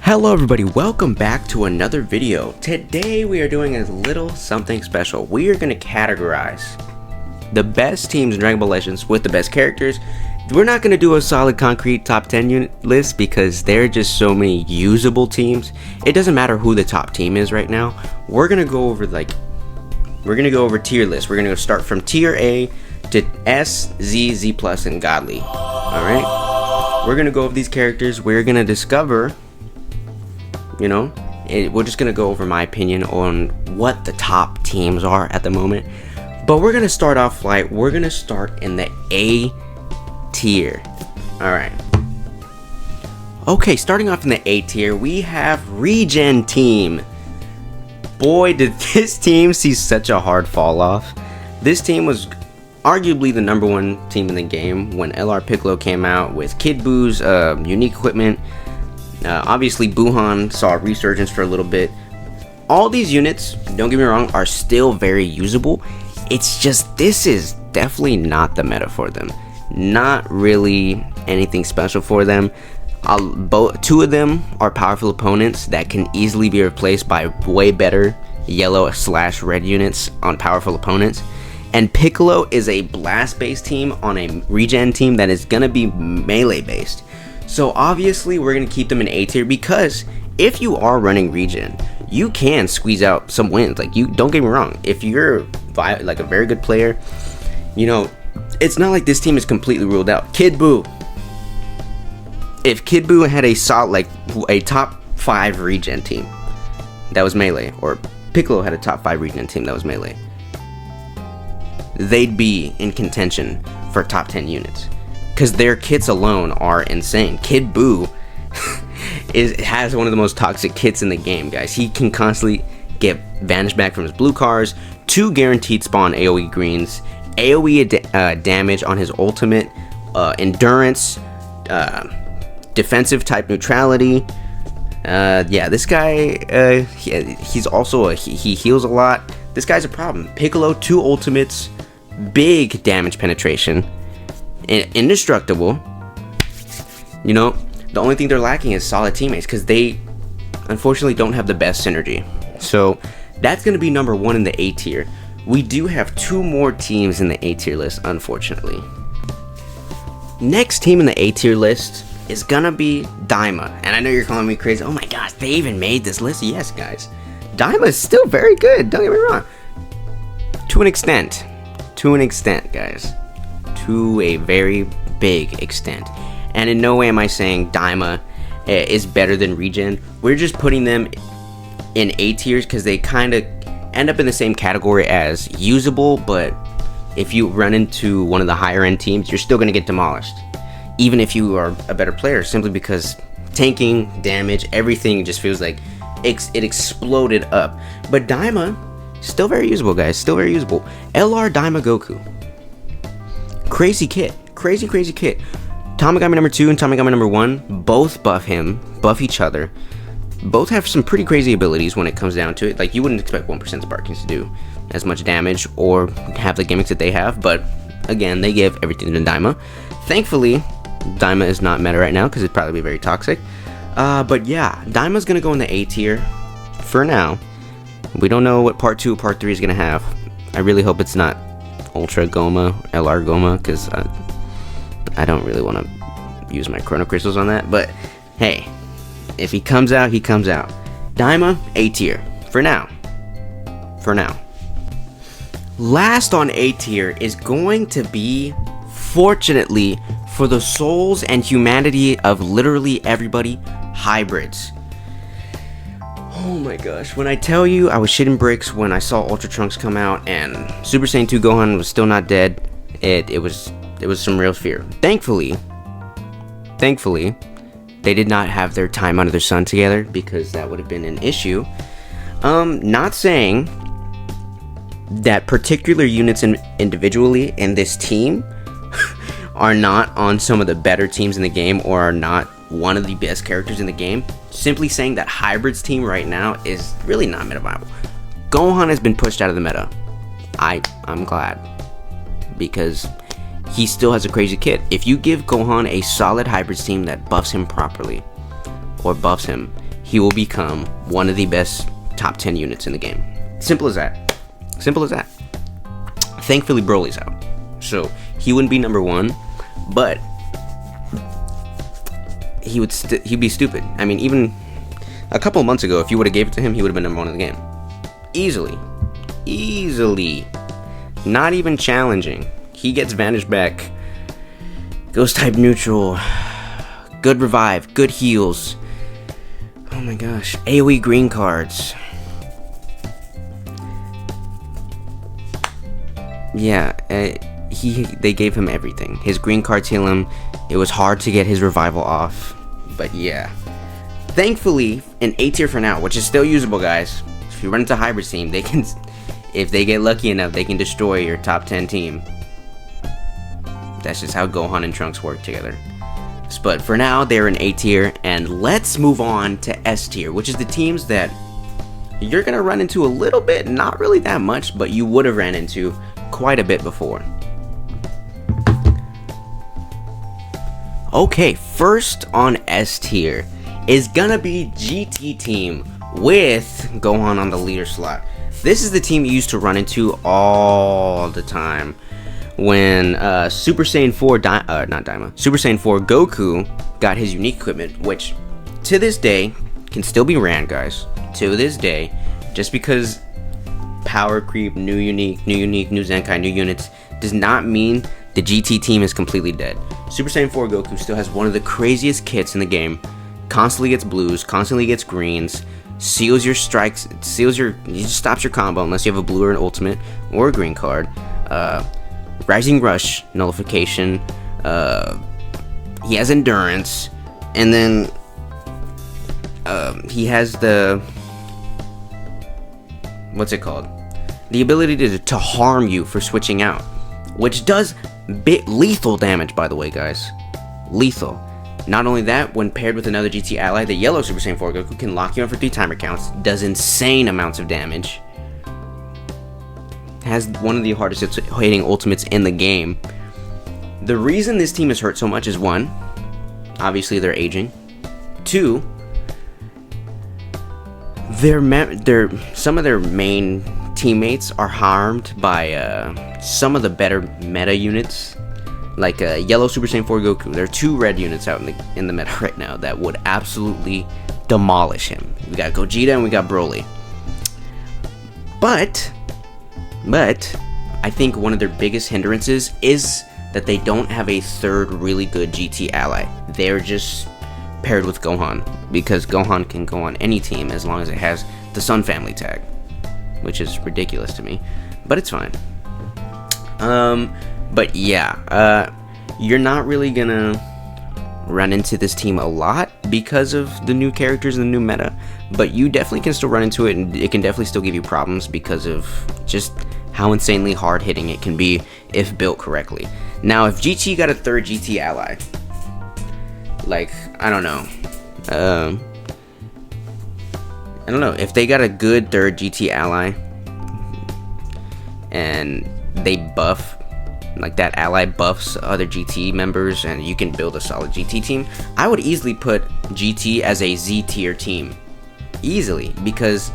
Hello everybody, welcome back to another video. Today we are doing a little something special. We are going to categorize the best teams in Dragon Ball Legends with the best characters. We're not going to do a solid concrete top 10 unit list because there are just so many usable teams. It doesn't matter who the top team is right now. We're going to go over tier lists. We're going to start from tier A to S, Z, Z+, and Godly. Alright? We're going to go over these characters. We're going to discover, we're just going to go over my opinion on what the top teams are at the moment. But we're going to start off light. We're going to start in the A tier. Alright. Okay, starting off in the A tier, we have Regen Team. Boy, did this team see such a hard fall off. This team was arguably the number one team in the game when LR Piccolo came out with Kid Buu's unique equipment. Obviously, Buuhan saw a resurgence for a little bit. All these units, don't get me wrong, are still very usable. It's just this is definitely not the meta for them. Not really anything special for them. Two of them are powerful opponents that can easily be replaced by way better yellow/red units on powerful opponents. And Piccolo is a blast-based team on a regen team that is gonna be melee-based. So obviously we're gonna keep them in A tier because if you are running regen, you can squeeze out some wins. Like, you don't get me wrong, if you're like a very good player, it's not like this team is completely ruled out. Kid Buu. If Kid Buu had a top 5 regen team that was melee, or Piccolo had a top 5 regen team that was melee, they'd be in contention for top 10 units. Because their kits alone are insane. Kid Buu has one of the most toxic kits in the game, guys. He can constantly get vanish back from his blue cars, 2 guaranteed spawn AoE greens, AoE damage on his ultimate, endurance, defensive type neutrality. This guy, he's also he heals a lot. This guy's a problem. Piccolo, 2 ultimates, big damage penetration, indestructible. The only thing they're lacking is solid teammates because they unfortunately don't have the best synergy. So that's going to be number 1 in the A tier. We do have 2 more teams in the A tier list, unfortunately. Next team in the A tier list is gonna be Daima. And I know you're calling me crazy. Oh my gosh, they even made this list. Yes, guys. Daima is still very good, don't get me wrong. To an extent, guys. To a very big extent. And in no way am I saying Daima is better than Regen. We're just putting them in A tiers because they kind of end up in the same category as usable, but if you run into one of the higher end teams, you're still going to get demolished. Even if you are a better player, simply because tanking, damage, everything just feels like it exploded up. But Daima, still very usable, guys. Still very usable. LR Daima Goku. Crazy kit. Crazy kit. Tamagami number 2 and Tamagami number 1 both buff each other. Both have some pretty crazy abilities when it comes down to it. Like, you wouldn't expect 1% Sparkings to do as much damage or have the gimmicks that they have, but again, they give everything to Daima. Thankfully, Daima is not meta right now because it'd probably be very toxic. But yeah, Daima's gonna go in the A tier for now. We don't know what part 2 or part 3 is gonna have. I really hope it's not Ultra Goma, LR Goma, because I don't really want to use my Chrono Crystals on that. But hey, if he comes out, he comes out. Daima, A tier for now. Last on A tier is going to be, fortunately for the souls and humanity of literally everybody, hybrids. Oh my gosh, when I tell you I was shitting bricks when I saw Ultra Trunks come out and Super Saiyan 2 Gohan was still not dead, it was some real fear. Thankfully, they did not have their time under the sun together because that would have been an issue. Not saying that particular units individually in this team are not on some of the better teams in the game or are not one of the best characters in the game. Simply saying that Hybrid's team right now is really not meta viable. Gohan has been pushed out of the meta. I'm glad, because he still has a crazy kit. If you give Gohan a solid Hybrids team that buffs him properly, or buffs him, he will become one of the best top 10 units in the game. Simple as that. Simple as that. Thankfully, Broly's out, so he wouldn't be number 1, but he'd be stupid. I mean, even a couple of months ago, if you would have gave it to him, he would have been number 1 in the game. Easily. Not even challenging. He gets Vanish back. Ghost type neutral. Good revive. Good heals. Oh my gosh. AoE green cards. Yeah, they gave him everything. His green cards heal him. It was hard to get his revival off. But yeah. Thankfully, an A tier for now, which is still usable, guys. If you run into Hybrid team, they can, if they get lucky enough, they can destroy your top 10 team. That's just how Gohan and Trunks work together. But for now, they're in A tier, and let's move on to S tier, which is the teams that you're gonna run into a little bit, not really that much, but you would have ran into quite a bit before. Okay, first on S tier is gonna be GT team with Gohan on the leader slot. This is the team you used to run into all the time when Super Saiyan 4 Super Saiyan 4 Goku got his unique equipment, which to this day can still be ran, guys. To this day, just because power creep, new unique, new Zenkai, new units does not mean the GT team is completely dead. Super Saiyan 4 Goku still has one of the craziest kits in the game. Constantly gets blues, constantly gets greens, seals your strikes, he just stops your combo unless you have a blue or an ultimate or a green card. Rising Rush, nullification, he has endurance, and then he has the, what's it called? The ability to harm you for switching out, which does lethal damage, by the way, guys. Lethal. Not only that, when paired with another GT ally, the yellow Super Saiyan 4 Goku can lock you in for 3 timer counts, does insane amounts of damage, has one of the hardest hitting ultimates in the game. The reason this team is hurt so much is 1, obviously they're aging. 2, some of their main teammates are harmed by some of the better meta units. Like yellow Super Saiyan 4 Goku, there are 2 red units out in the meta right now that would absolutely demolish him. We got Gogeta and we got Broly. But I think one of their biggest hindrances is that they don't have a third really good GT ally. They're just paired with Gohan, because Gohan can go on any team as long as it has the Sun family tag, which is ridiculous to me, but it's fine. But yeah, you're not really gonna run into this team a lot because of the new characters and the new meta, but you definitely can still run into it, and it can definitely still give you problems because of just how insanely hard hitting it can be if built correctly. Now, if GT got a third GT ally, like, I don't know, if they got a good third GT ally and they buff, like that ally buffs other GT members and you can build a solid GT team, I would easily put GT as a Z tier team. Easily, because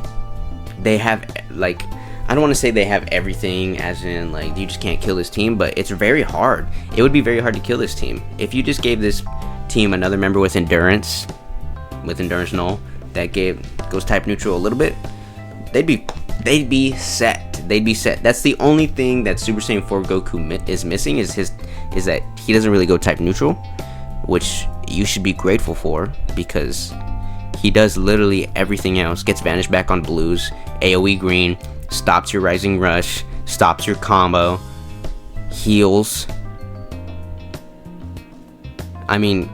they have, like, I don't want to say they have everything as in, like, you just can't kill this team, but it's very hard. It would be very hard to kill this team. If you just gave this team another member with endurance null, that goes type neutral a little bit, they'd be set. That's the only thing that Super Saiyan 4 Goku is missing, is that he doesn't really go type neutral, which you should be grateful for, because he does literally everything else. Gets Vanish back on blues, AoE green, stops your Rising Rush, stops your combo, heals. I mean,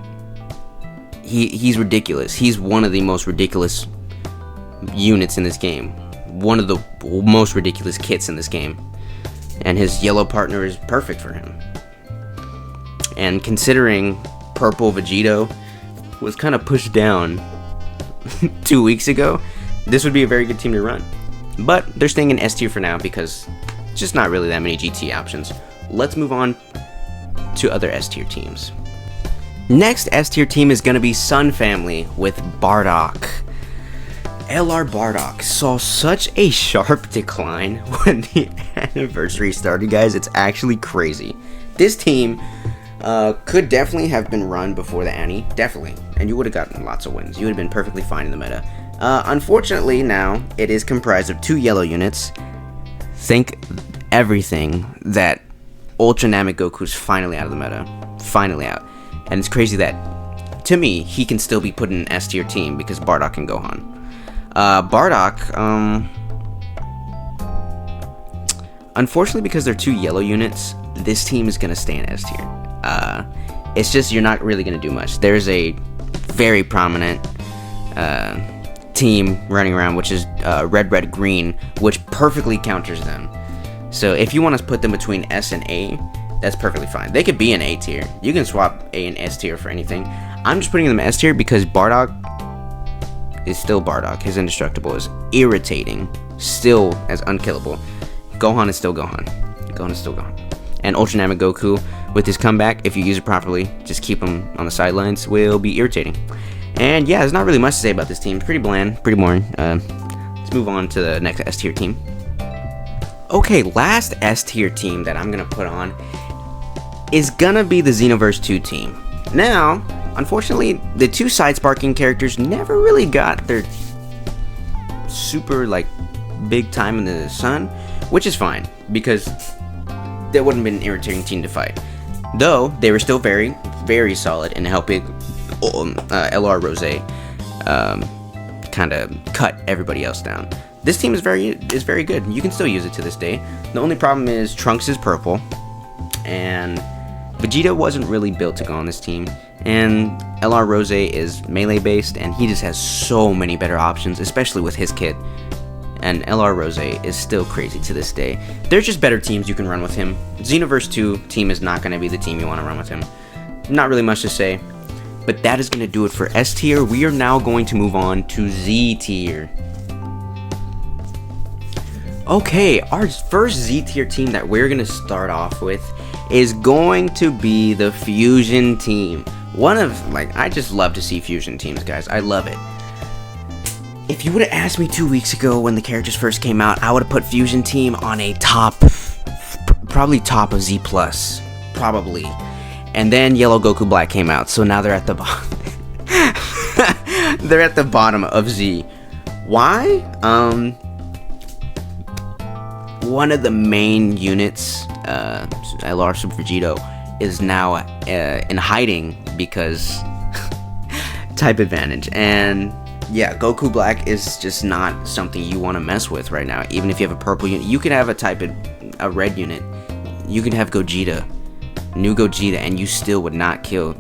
he's ridiculous. He's one of the most ridiculous units in this game. One of the most ridiculous kits in this game, and his yellow partner is perfect for him. And considering purple Vegito was kind of pushed down 2 weeks ago, this would be a very good team to run. But they're staying in S tier for now because it's just not really that many GT options. Let's move on to other S tier teams. Next S tier team is going to be Sun Family with Bardock. LR Bardock saw such a sharp decline when the anniversary started, guys. It's actually crazy. This team could definitely have been run before the Annie, definitely, and you would have gotten lots of wins. You would have been perfectly fine in the meta. Unfortunately, now it is comprised of 2 yellow units. Thank everything that Ultra Namek Goku's finally out of the meta, finally out, and it's crazy that, to me, he can still be put in an S tier team because Bardock and Gohan. Bardock, unfortunately, because they're 2 yellow units, this team is going to stay in S tier. It's just you're not really going to do much. There's a very prominent team running around, which is red, green, which perfectly counters them. So if you want to put them between S and A, that's perfectly fine. They could be an A tier. You can swap A and S tier for anything. I'm just putting them S tier because Bardock is still Bardock. His indestructible is irritating, still as unkillable. Gohan is still Gohan. Gohan is still Gohan. And Ultra Namek Goku, with his comeback, if you use it properly, just keep him on the sidelines, will be irritating. And yeah, there's not really much to say about this team. It's pretty bland, pretty boring. Let's move on to the next S tier team. Okay, last S tier team that I'm gonna put on is gonna be the Xenoverse 2 team. Now, unfortunately, the 2 side sparking characters never really got their super big time in the sun, which is fine because that wouldn't have been an irritating team to fight. Though they were still very, very solid in helping LR Rose kind of cut everybody else down. This team is very good. You can still use it to this day. The only problem is Trunks is purple, and Vegeta wasn't really built to go on this team. And LR Rose is melee based, and he just has so many better options, especially with his kit. And LR Rose is still crazy to this day. There's just better teams you can run with him. Xenoverse 2 team is not going to be the team you want to run with him. Not really much to say, but that is going to do it for S tier. We are now going to move on to Z tier. Okay, our first Z tier team that we're going to start off with is going to be the Fusion team. I just love to see Fusion teams, guys. I love it. If you would have asked me 2 weeks ago when the characters first came out, I would have put Fusion team on a probably top of Z+, probably. And then Yellow Goku Black came out, so now they're at the bottom. They're at the bottom of Z. Why? One of the main units, LR Super Vegito, is now in hiding because type advantage. And yeah, Goku Black is just not something you want to mess with right now. Even if you have a purple unit, you can have a red unit. You can have Gogeta, new Gogeta, and you still would not kill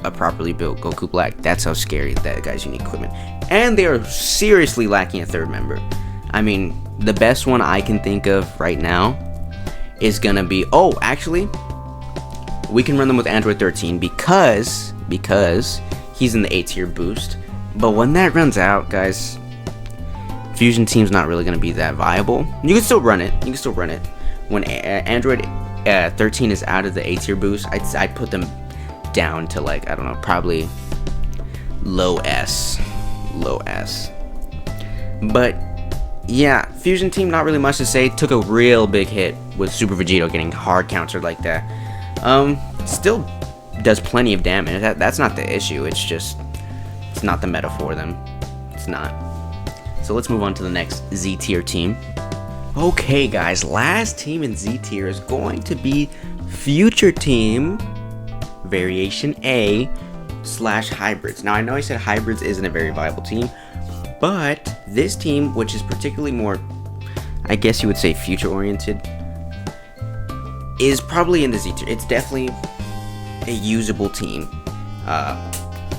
a properly built Goku Black. That's how scary that guy's unique equipment. And they are seriously lacking a third member. I mean, the best one I can think of right now is gonna be, actually, we can run them with Android 13 because he's in the A tier boost. But when that runs out, guys, Fusion team's not really gonna be that viable. You can still run it. When Android 13 is out of the A tier boost, I'd put them down to I don't know, probably low S. But yeah, Fusion team, not really much to say. Took a real big hit with Super Vegito getting hard countered like that. Still does plenty of damage. That's not the issue. It's not the meta for them. It's not. So let's move on to the next Z tier team. Okay, guys, last team in Z tier is going to be Future Team Variation A / Hybrids. Now, I know I said Hybrids isn't a very viable team, but this team, which is particularly more, I guess you would say, future-oriented, is probably in the Z tier. It's definitely a usable team.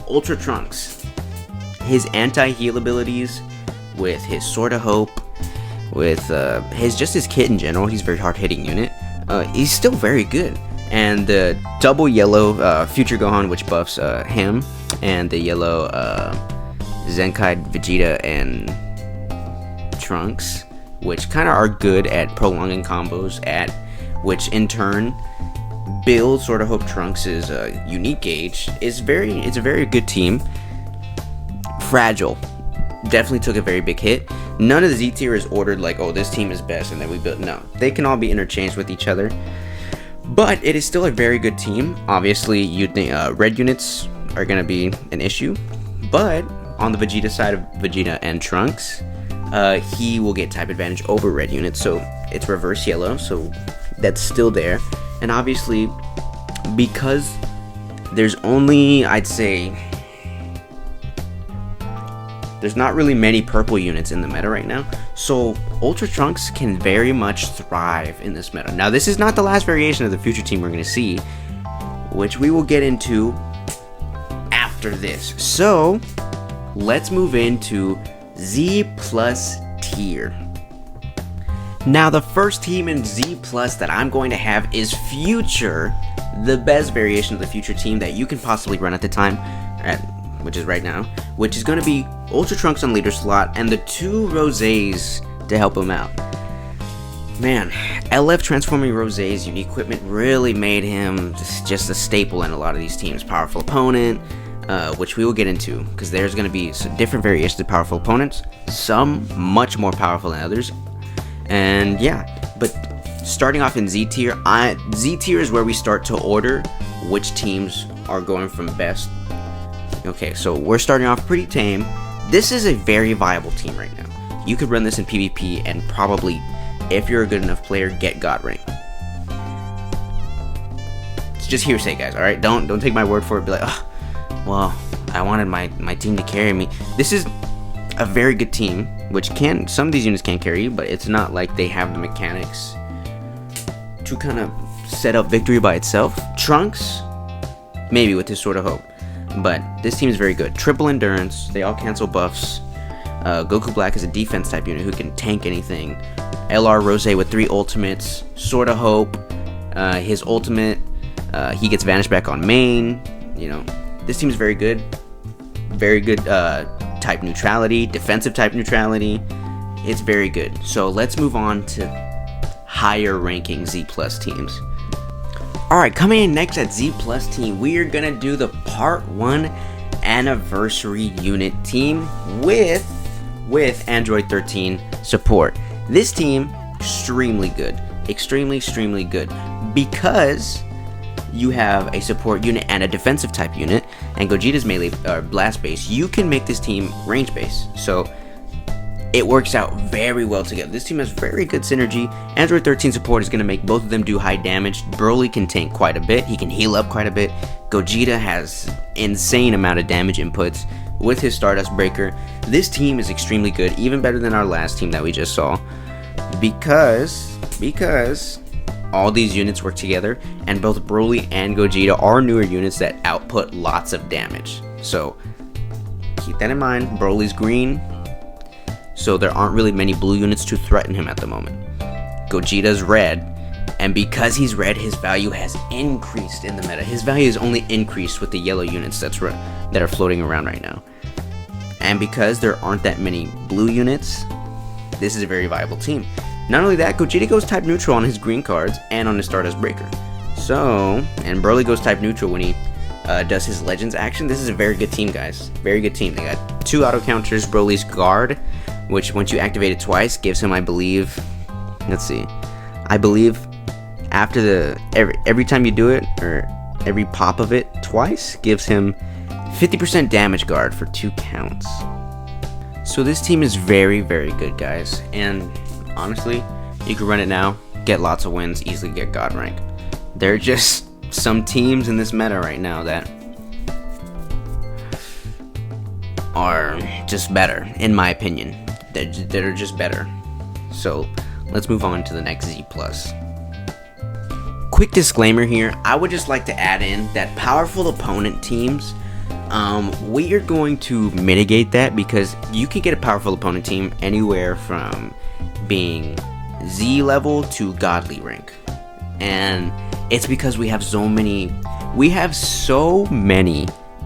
Ultra Trunks, his anti-heal abilities, with his Sword of Hope, with his kit in general, he's a very hard-hitting unit. He's still very good. And the double yellow Future Gohan, which buffs him, and the yellow Zenkai Vegeta and Trunks, which kind of are good at prolonging combos, which in turn builds Sword of Hope Trunks' unique gauge. It's a very good team. Fragile. definitely took a very big hit. None of the Z tier is ordered like, oh, this team is best and then we built. No, they can all be interchanged with each other. But it is still a very good team. Obviously, you'd think red units are going to be an issue. But on the Vegeta side of Vegeta and Trunks, he will get type advantage over red units. So it's reverse yellow. So that's still there. And obviously, because there's only, I'd say, there's not really many purple units in the meta right now, so Ultra Trunks can very much thrive in this meta. Now, this is not the last variation of the future team we're going to see, which we will get into after this. So, let's move into Z Plus tier. Now, the first team in Z Plus that I'm going to have is Future, the best variation of the Future team that you can possibly run at the time, which is right now, which is going to be Ultra Trunks on leader slot and the 2 Rosés to help him out. Man, LF transforming Rosés unique equipment really made him just a staple in a lot of these teams. Powerful opponent, which we will get into, because there's going to be some different variations of powerful opponents, some much more powerful than others. And yeah, but starting off in Z tier, Z tier is where we start to order which teams are going from best. Okay, so we're starting off pretty tame. This is a very viable team right now. You could run this in PvP and probably, if you're a good enough player, get God rank. It's just hearsay, guys, alright? Don't take my word for it. Be like, oh, well, I wanted my team to carry me. This is a very good team, which some of these units can carry you, but it's not like they have the mechanics to kind of set up victory by itself. Trunks, maybe with his Sword of Hope. But this team is very good. Triple endurance. They all cancel buffs. Goku Black is a defense type unit who can tank anything. LR Rosé with 3 ultimates. Sword of Hope. His ultimate. He gets Vanish back on main. You know, this team is very good. Very good type neutrality. Defensive type neutrality. It's very good. So let's move on to higher ranking Z Plus teams. Alright, coming in next at Z Plus team, we are going to do the Part 1 Anniversary Unit team with Android 13 support. This team, extremely good. Extremely good. Because you have a support unit and a defensive type unit, and Gogeta's melee or blast base, you can make this team range base. So it works out very well together. This team has very good synergy. Android 13 support is going to make both of them do high damage. Broly can tank quite a bit. He can heal up quite a bit. Gogeta has insane amount of damage inputs with his Stardust Breaker. This team is extremely good, even better than our last team that we just saw. Because all these units work together, and both Broly and Gogeta are newer units that output lots of damage. So keep that in mind. Broly's green, so there aren't really many blue units to threaten him at the moment. Gogeta's red, and because he's red, his value has increased in the meta. His value is only increased with the yellow units that are floating around right now. And because there aren't that many blue units, this is a very viable team. Not only that, Gogeta goes type neutral on his green cards and on his Stardust Breaker. So, and Broly goes type neutral when he does his Legends action. This is a very good team, guys. Very good team. They got 2 auto counters. Broly's guard, which once you activate it twice, gives him, I believe, let's see, I believe after every time you do it, or every pop of it twice, gives him 50% damage guard for 2 counts. So this team is very good, guys, and honestly, you can run it now, get lots of wins, easily get God rank. There are just some teams in this meta right now that are just better, in my opinion. That are just better. So let's move on to the next Z Plus. Quick disclaimer here, I would just like to add in that powerful opponent teams, we are going to mitigate that, because you can get a powerful opponent team anywhere from being Z level to godly rank, and it's because we have so many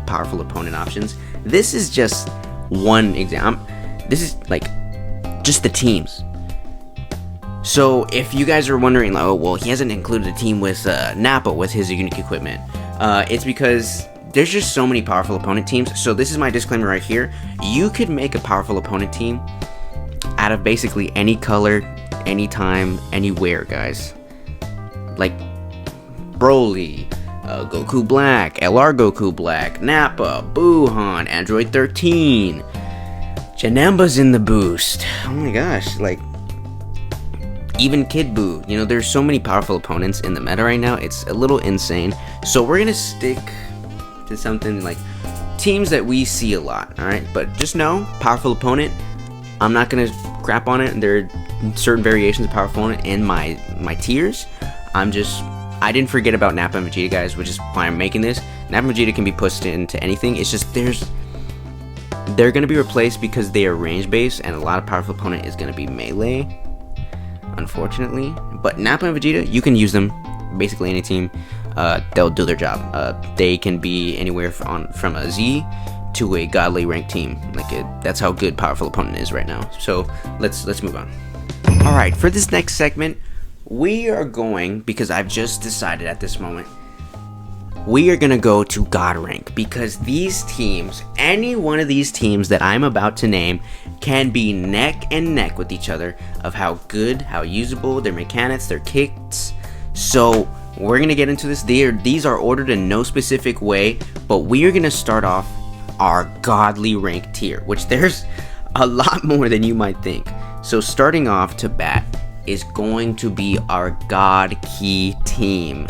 powerful opponent options. This is just one example. This is like just the teams. So if you guys are wondering, like, oh well, he hasn't included a team with Nappa with his unique equipment, it's because there's just so many powerful opponent teams. So this is my disclaimer right here. You could make a powerful opponent team out of basically any color, anytime, anywhere, guys. Like Broly, Goku Black, LR Goku Black, Nappa, Buhan, Android 13, Janemba's in the boost. Oh my gosh, like even Kid Buu. You know, there's so many powerful opponents in the meta right now. It's a little insane. So we're gonna stick to something like teams that we see a lot. All right, but just know, powerful opponent. I'm not gonna crap on it. There are certain variations of powerful opponent in my tiers. I didn't forget about Nappa and Vegeta, guys, which is why I'm making this. Nappa and Vegeta can be pushed into anything. It's just they're gonna be replaced because they are range based, and a lot of powerful opponent is gonna be melee, unfortunately. But Nappa and Vegeta, you can use them basically any team. They'll do their job. They can be anywhere from a Z to a godly ranked team. That's how good powerful opponent is right now. So let's move on. All right, for this next segment, we are going, because I've just decided at this moment, we are gonna go to God rank, because these teams, any one of these teams that I'm about to name, can be neck and neck with each other of how good, how usable, their mechanics, their kicks. So we're gonna get into this. These are ordered in no specific way, but we are gonna start off our godly rank tier, which there's a lot more than you might think. So starting off to bat is going to be our God Ki team.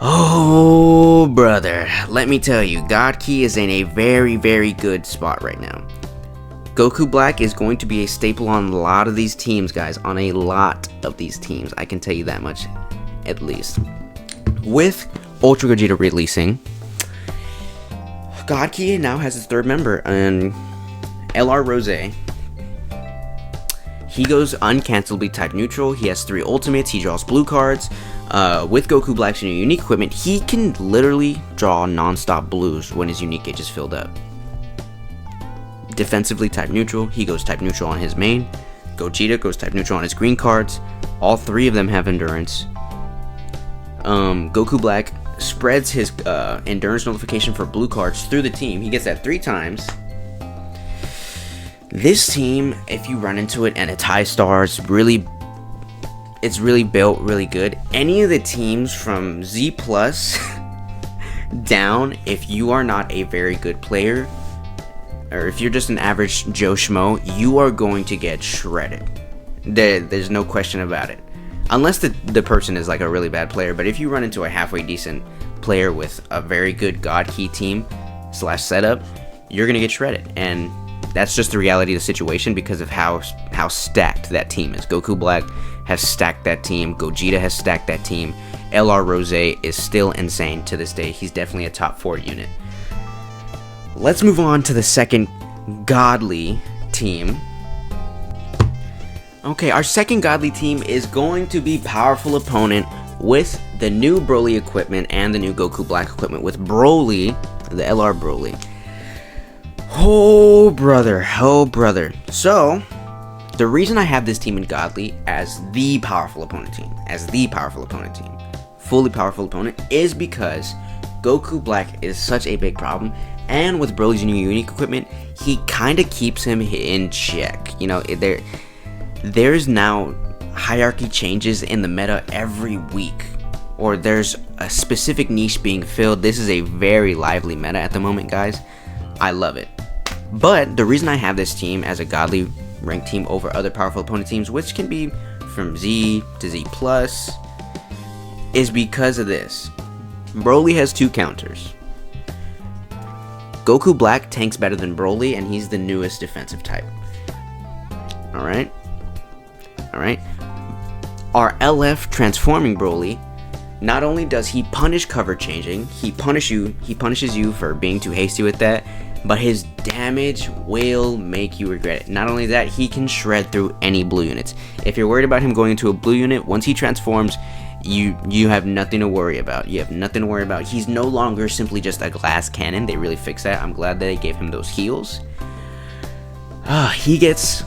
Oh brother, let me tell you, God Ki is in a very, very good spot right now. Goku Black is going to be a staple on a lot of these teams, guys. On a lot of these teams, I can tell you that much, at least. With Ultra Gogeta releasing, God Ki now has his third member, and LR Rose. He goes uncancelably type neutral. He has 3 ultimates. He draws blue cards. With Goku Black's new unique equipment, he can literally draw non-stop blues when his unique gauge is filled up. Defensively type neutral. He goes type neutral on his main. Gogeta goes type neutral on his green cards. All 3 of them have endurance. Goku Black spreads his endurance notification for blue cards through the team. He gets that 3 times. This team, if you run into it and it's high stars, it's really built really good. Any of the teams from Z plus down, if you are not a very good player, or if you're just an average Joe Schmo, you are going to get shredded. There's no question about it. Unless the person is like a really bad player. But if you run into a halfway decent player with a very good God Ki team / setup, you're going to get shredded. And that's just the reality of the situation because of how stacked that team is. Goku Black has stacked that team. Gogeta has stacked that team. LR Rose is still insane to this day. He's definitely a top 4 unit. Let's move on to the second godly team. Okay, our second godly team is going to be powerful opponent with the new Broly equipment and the new Goku Black equipment with Broly, the LR Broly. Oh brother. So the reason I have this team in godly as the powerful opponent team, fully powerful opponent, is because Goku Black is such a big problem, and with Broly's new unique equipment, he kind of keeps him in check. You know, there's now hierarchy changes in the meta every week, or there's a specific niche being filled. This is a very lively meta at the moment, guys. I love it. But the reason I have this team as a godly ranked team over other powerful opponent teams, which can be from Z to Z plus, is because of this. Broly has 2 counters. Goku Black tanks better than Broly, and he's the newest defensive type. Alright. Our LF transforming Broly, not only does he punish cover changing, he punishes you for being too hasty with that, but his damage will make you regret it. Not only that, he can shred through any blue units. If you're worried about him going into a blue unit, once he transforms, you have nothing to worry about. He's no longer simply just a glass cannon. They really fixed that. I'm glad that they gave him those heals. He gets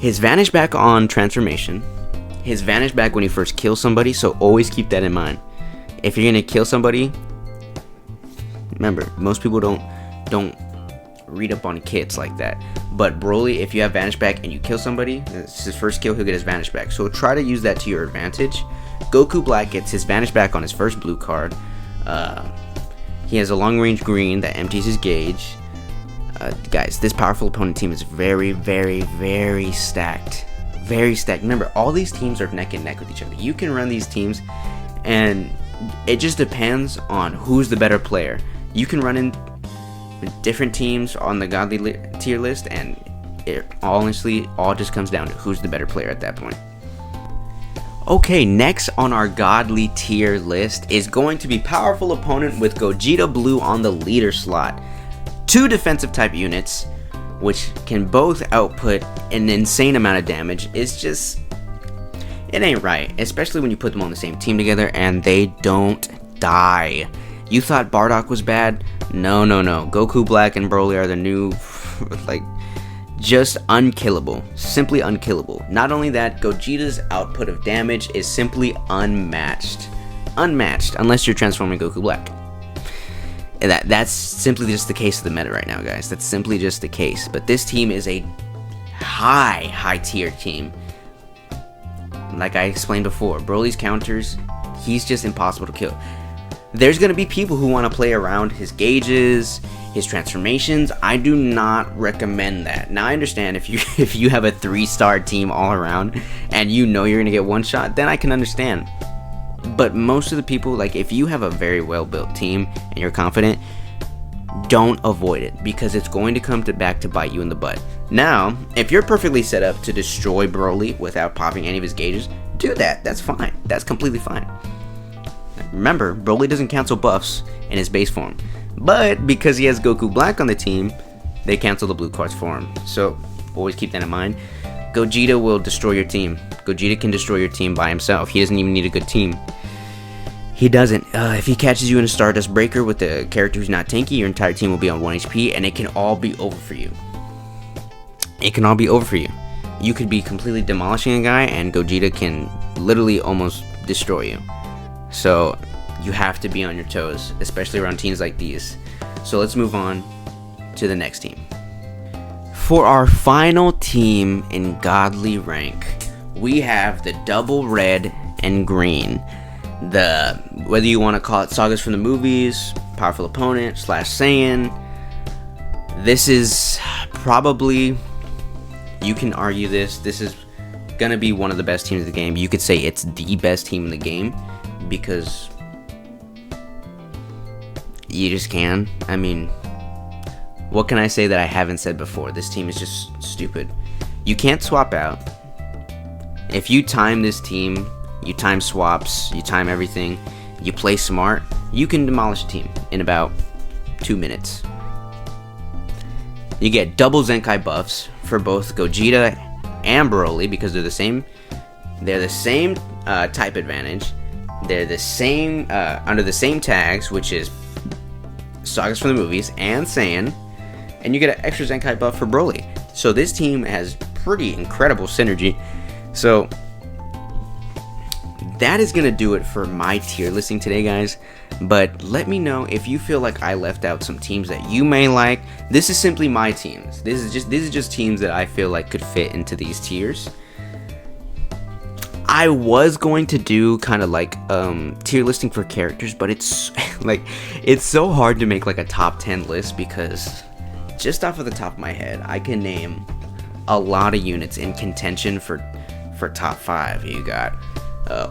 his vanish back on transformation, his vanish back when he first kills somebody, so always keep that in mind. If you're gonna kill somebody, Remember, most people don't read up on kits like that. But Broly, if you have Vanish back and you kill somebody, it's his first kill, he'll get his Vanish back. So try to use that to your advantage. Goku Black gets his Vanish back on his first blue card. He has a long range green that empties his gauge. Guys, this powerful opponent team is very, very, very stacked. Very stacked. Remember, all these teams are neck and neck with each other. You can run these teams, and it just depends on who's the better player. You can run in different teams on the godly tier list, and it honestly all just comes down to who's the better player at that point. Okay, next on our godly tier list is going to be powerful opponent with Gogeta Blue on the leader slot. 2 defensive type units, which can both output an insane amount of damage. It's just, it ain't right, especially when you put them on the same team together and they don't die. You thought Bardock was bad? No. Goku Black and Broly are the new, like, just unkillable. Simply unkillable. Not only that, Gogeta's output of damage is simply unmatched. Unmatched, unless you're transforming Goku Black. And that's simply just the case of the meta right now, guys. That's simply just the case. But this team is a high tier team. Like I explained before, Broly's counters, he's just impossible to kill. There's going to be people who want to play around his gauges, his transformations. I do not recommend that. Now I understand if you have a 3-star team all around and you know you're going to get one shot, then I can understand. But most of the people, like, if you have a very well built team and you're confident, don't avoid it, because it's going to come back to bite you in the butt. Now, if you're perfectly set up to destroy Broly without popping any of his gauges, do that. That's fine. That's completely fine. Remember, Broly doesn't cancel buffs in his base form, but because he has Goku Black on the team, they cancel the blue cards for him. So always keep that in mind. Gogeta will destroy your team. Gogeta can destroy your team by himself. He doesn't even need a good team. He doesn't. If he catches you in a Stardust Breaker with a character who's not tanky, your entire team will be on 1 HP, and it can all be over for you. It can all be over for you. You could be completely demolishing a guy, and Gogeta can literally almost destroy you. So you have to be on your toes, especially around teams like these. So let's move on to the next team. For our final team in godly rank, we have the double red and green. Whether you want to call it sagas from the movies, powerful opponent / Saiyan, this is probably, you can argue this is gonna be one of the best teams of the game. You could say it's the best team in the game, because you just can. I mean, what can I say that I haven't said before? This team is just stupid. You can't swap out. If you time this team, you time swaps, you time everything, you play smart, you can demolish a team in about 2 minutes. You get double Zenkai buffs for both Gogeta and Broly, because they're the same type advantage. They're the same under the same tags, which is sagas from the movies and Saiyan, and you get an extra Zenkai buff for Broly. So this team has pretty incredible synergy. So that is gonna do it for my tier listing today, guys. But let me know if you feel like I left out some teams that you may like. This is simply my teams. These are just teams that I feel like could fit into these tiers. I was going to do kind of like tier listing for characters, but it's like, it's so hard to make like a top 10 list, because just off of the top of my head, I can name a lot of units in contention for top 5. You got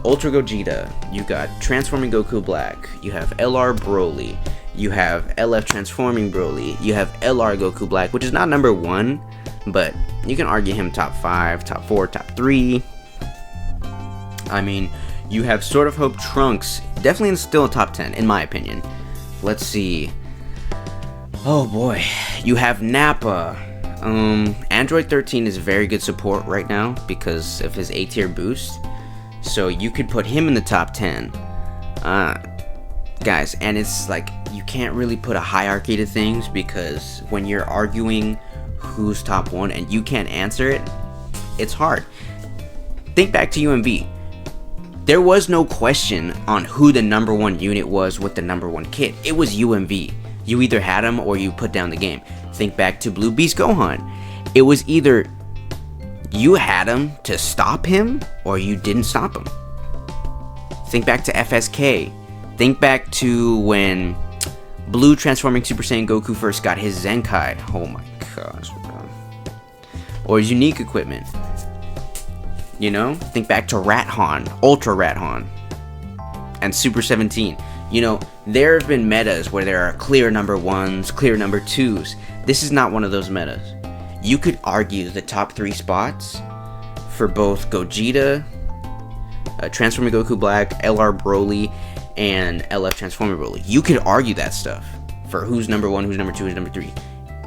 Ultra Gogeta, you got Transforming Goku Black, you have LR Broly, you have LF Transforming Broly, you have LR Goku Black, which is not number 1, but you can argue him top 5, top 4, top 3. I mean, you have Sword of Hope Trunks, definitely still a top 10 in my opinion. Let's see. Oh boy, you have Nappa. Android 13 is very good support right now because of his A tier boost, so you could put him in the top 10. Guys, and it's like, you can't really put a hierarchy to things, because when you're arguing who's top 1 and you can't answer it, it's hard. Think back to UMV. There was no question on who the number 1 unit was with the number 1 kit. It was UMV. You either had him or you put down the game. Think back to Blue Beast Gohan. It was either you had him to stop him or you didn't stop him. Think back to FSK. Think back to when Blue transforming Super Saiyan Goku first got his Zenkai. Oh my gosh, bro. Or his unique equipment. You know? Think back to Rat-Han, Ultra Rat-Han, and Super 17. You know, there have been metas where there are clear number 1s, clear number 2s. This is not one of those metas. You could argue the top 3 spots for both Gogeta, Transforming Goku Black, LR Broly, and LF Transforming Broly. You could argue that stuff for who's number 1, who's number 2, who's number 3.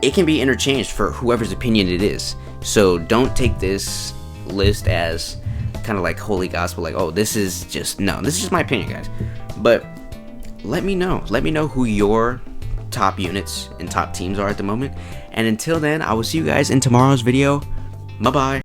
It can be interchanged for whoever's opinion it is. So don't take this list as kind of like holy gospel, like, oh, this is just my opinion, guys. But let me know who your top units and top teams are at the moment, and until then, I will see you guys in tomorrow's video. Bye bye.